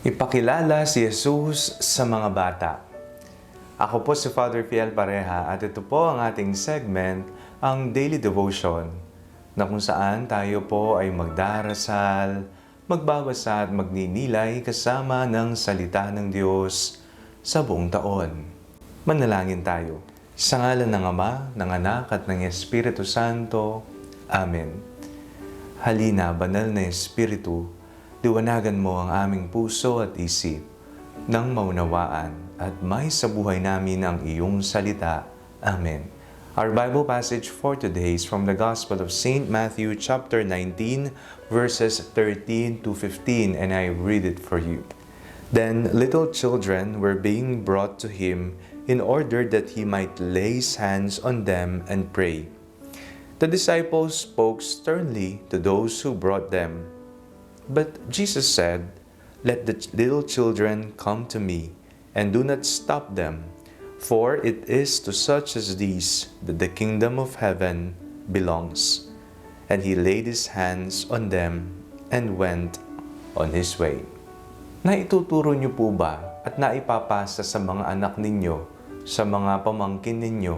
Ipakilala si Jesus sa mga bata. Ako po si Father Fiel Pareha at ito po ang ating segment, ang Daily Devotion, na kung saan tayo po ay magdarasal, magbabasa at magninilay kasama ng salita ng Diyos sa buong taon. Manalangin tayo. Sa ngalan ng Ama, ng Anak at ng Espiritu Santo. Amen. Halina, banal na Espiritu, liwanagan mo ang aming puso at isip nang maunawaan at may sa buhay namin ang iyong salita. Amen. Our Bible passage for today is from the Gospel of St. Matthew chapter 19 verses 13 to 15, and I read it for you. Then little children were being brought to him in order that he might lay his hands on them and pray. The disciples spoke sternly to those who brought them. But Jesus said, "Let the little children come to me, and do not stop them, for it is to such as these that the kingdom of heaven belongs." And he laid his hands on them and went on his way. Naituturo niyo po ba at naipapasa sa mga anak ninyo, sa mga pamangkin ninyo,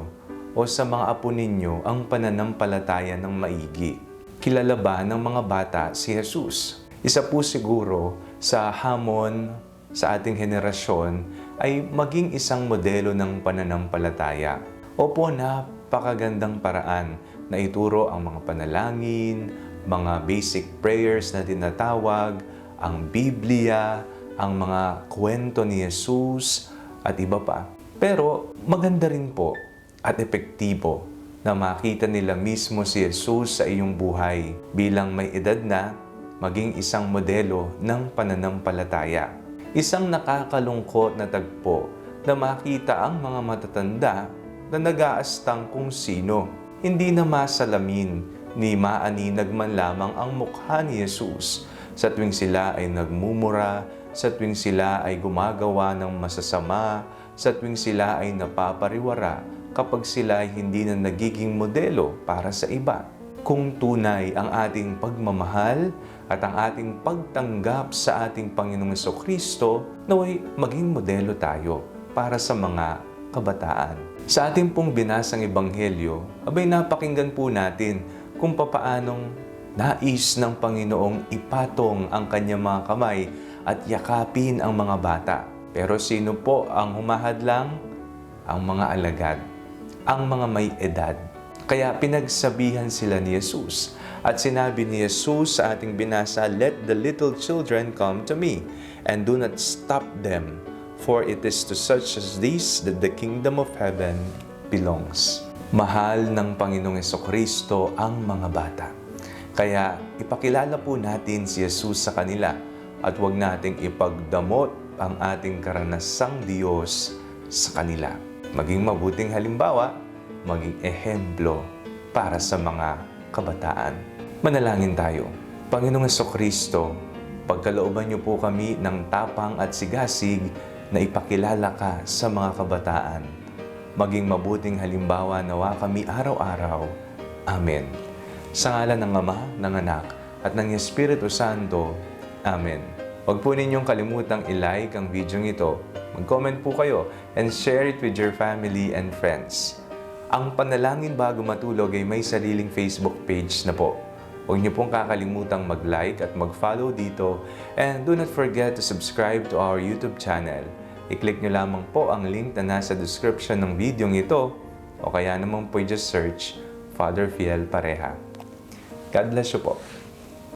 o sa mga apo ninyo ang pananampalataya ng maigi? Kilala ba ng mga bata si Jesus? Isa po siguro sa hamon sa ating henerasyon ay maging isang modelo ng pananampalataya. Opo, napakagandang paraan na ituro ang mga panalangin, mga basic prayers na tinatawag, ang Biblia, ang mga kwento ni Jesus at iba pa. Pero maganda rin po at epektibo na makita nila mismo si Jesus sa iyong buhay bilang may edad na maging isang modelo ng pananampalataya. Isang nakakalungkot na tagpo na makita ang mga matatanda na nag-aastang kung sino. Hindi na masalamin ni maaninag man lamang ang mukha ni Jesus sa tuwing sila ay nagmumura, sa tuwing sila ay gumagawa ng masasama, sa tuwing sila ay napapariwara kapag sila ay hindi na nagiging modelo para sa iba. Kung tunay ang ating pagmamahal at ang ating pagtanggap sa ating Panginoong Jesucristo, naway maging modelo tayo para sa mga kabataan. Sa ating pong binasang Ebanghelyo, abay napakinggan po natin kung papaanong nais ng Panginoong ipatong ang kanyang mga kamay at yakapin ang mga bata. Pero sino po ang humahadlang? Ang mga alagad, ang mga may edad. Kaya pinagsabihan sila ni Jesus. At sinabi ni Jesus sa ating binasa, "Let the little children come to me, and do not stop them, for it is to such as these that the kingdom of heaven belongs." Mahal ng Panginoong Jesucristo ang mga bata. Kaya ipakilala po natin si Jesus sa kanila at huwag nating ipagdamot ang ating karanasang Diyos sa kanila. Maging mabuting halimbawa, maging ehemplo para sa mga kabataan. Manalangin tayo. Panginoong Jesucristo, pagkalooban niyo po kami ng tapang at sigasig na ipakilala ka sa mga kabataan. Maging mabuting halimbawa nawa kami araw-araw. Amen. Sa ngalan ng Ama, ng Anak, at ng Espiritu Santo. Amen. Huwag po ninyong kalimutang i-like ang video ito. Mag-comment po kayo and share it with your family and friends. Ang Panalangin Bago Matulog ay may sariling Facebook page na po. Huwag niyo pong kakalimutang mag-like at mag-follow dito, and do not forget to subscribe to our YouTube channel. I-click niyo lamang po ang link na nasa description ng video ito, o kaya naman po just search Father Fiel Pareha. God bless you po.